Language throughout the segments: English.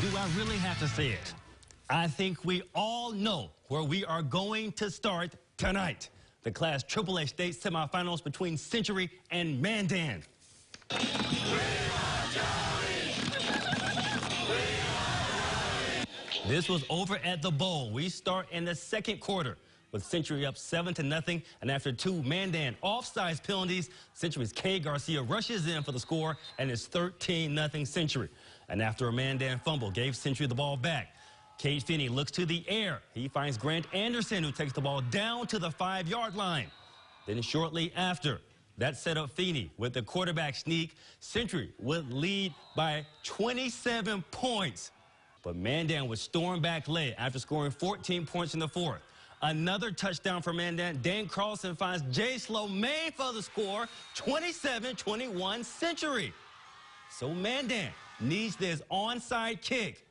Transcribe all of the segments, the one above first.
Do I really have to say it? I think we all know where we are going to start tonight. The Class AAA state semifinals between Century and Mandan. This was over at the Bowl. We start in the second quarter with Century up 7-0, and after two Mandan offsides penalties, Century's Kay Garcia rushes in for the score, and it's 13-0 Century. And after a Mandan fumble gave Century the ball back, Cade Finney looks to the air. He finds Grant Anderson, who takes the ball down to the 5-yard line. Then shortly after, that set up Finney with the quarterback sneak. Century would lead by 27 points. But Mandan would storm back late after scoring 14 points in the fourth. Another touchdown for Mandan. Dan Carlson finds Jay Slomain for the score, 27-21 Century. So Mandan needs this onside kick,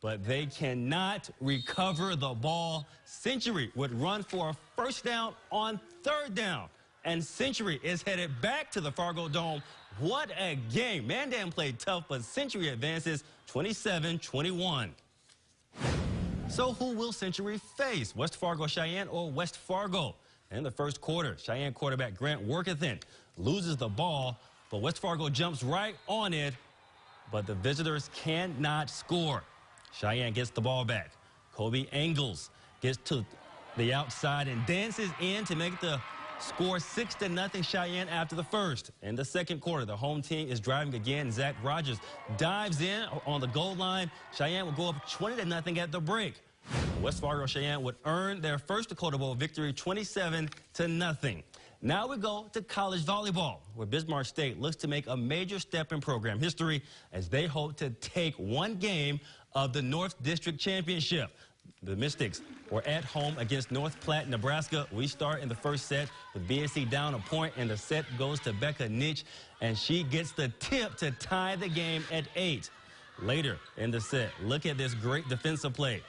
but they cannot recover the ball. Century would run for a first down on third down, and Century is headed back to the Fargo Dome. What a game. Mandan played tough, but Century advances 27-21. So who will Century face? West Fargo Cheyenne or West Fargo? In the first quarter, Cheyenne quarterback Grant Workithen loses the ball, but West Fargo jumps right on it, but the visitors cannot score. Cheyenne gets the ball back. Kobe Engels gets to the outside and dances in to make the score 6-0 Cheyenne after the first. In the second quarter, the home team is driving again. Zach Rogers dives in on the goal line. Cheyenne will go up 20-0 at the break. West Fargo Cheyenne would earn their first Dakota Bowl victory 27-0. Now we go to college volleyball, where Bismarck State looks to make a major step in program history as they hope to take one game of the North District Championship. The Mystics were at home against North Platte, Nebraska. We start in the first set with BSC down a point, and the set goes to Becca Nitsch, and she gets the tip to tie the game at 8. Later in the set, look at this great defensive play.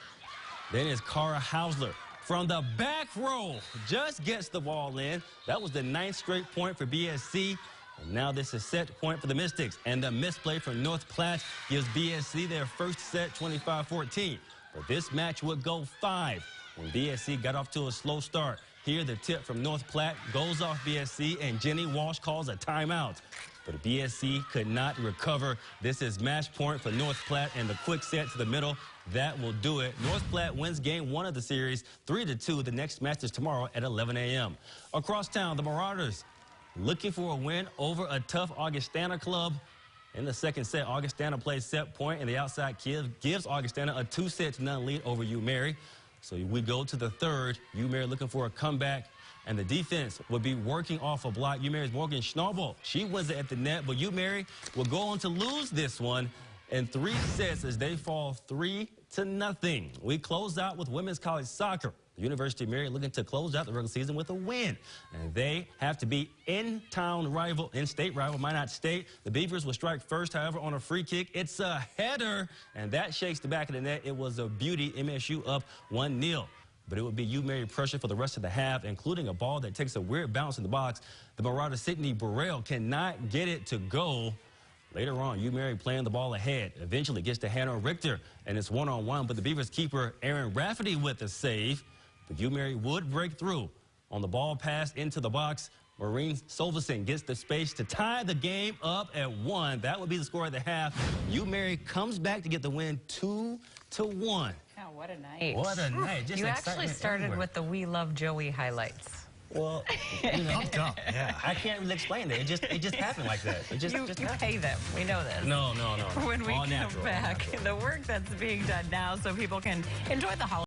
Then it's Cara Hausler from the back row, just gets the ball in. That was the 9th straight point for BSC. And now this is set point for the Mystics, and the misplay from North Platte gives BSC their first set 25-14. But this match would go 5 when BSC got off to a slow start. Here, the tip from North Platte goes off BSC, and Jenny Walsh calls a timeout. But BSC could not recover. This is match point for North Platte, and the quick set to the middle, that will do it. North Platte wins game 1 of the series, 3-2. The next match is tomorrow at 11 a.m. Across town, the Marauders looking for a win over a tough Augustana club. In the second set, Augustana plays set point, and the outside gives Augustana a 2-0 lead over U-Mary. So we go to the third. U-Mary looking for a comeback, and the defense will be working off a block. U-Mary's Morgan Schnabel, she wins it at the net, but U-Mary will go on to lose this one in 3 sets as they fall 3-0. We close out with women's college soccer. The University of Mary looking to close out the regular season with a win. And they have to beat in-state rival Minot State. The Beavers will strike first, however, on a free kick. It's a header, and that shakes the back of the net. It was a beauty. MSU up 1-0. But it would be U-Mary pressure for the rest of the half, including a ball that takes a weird bounce in the box. The Marauder Sydney Burrell cannot get it to go. Later on, U-Mary playing the ball ahead. Eventually gets to Hannah Richter, and it's one-on-one. But the Beavers keeper Aaron Rafferty with the save. But U-Mary would break through on the ball pass into the box. Maureen Solveson gets the space to tie the game up at 1. That would be the score at the half. U-Mary comes back to get the win 2-1. Yeah, what a night. What a night. Just you actually started everywhere. with the We Love Joey highlights. Well, you know, yeah. I can't really explain it. It just happened like that. It just you pay them. We know this. No. When we come back, the work that's being done now so people can enjoy the holidays.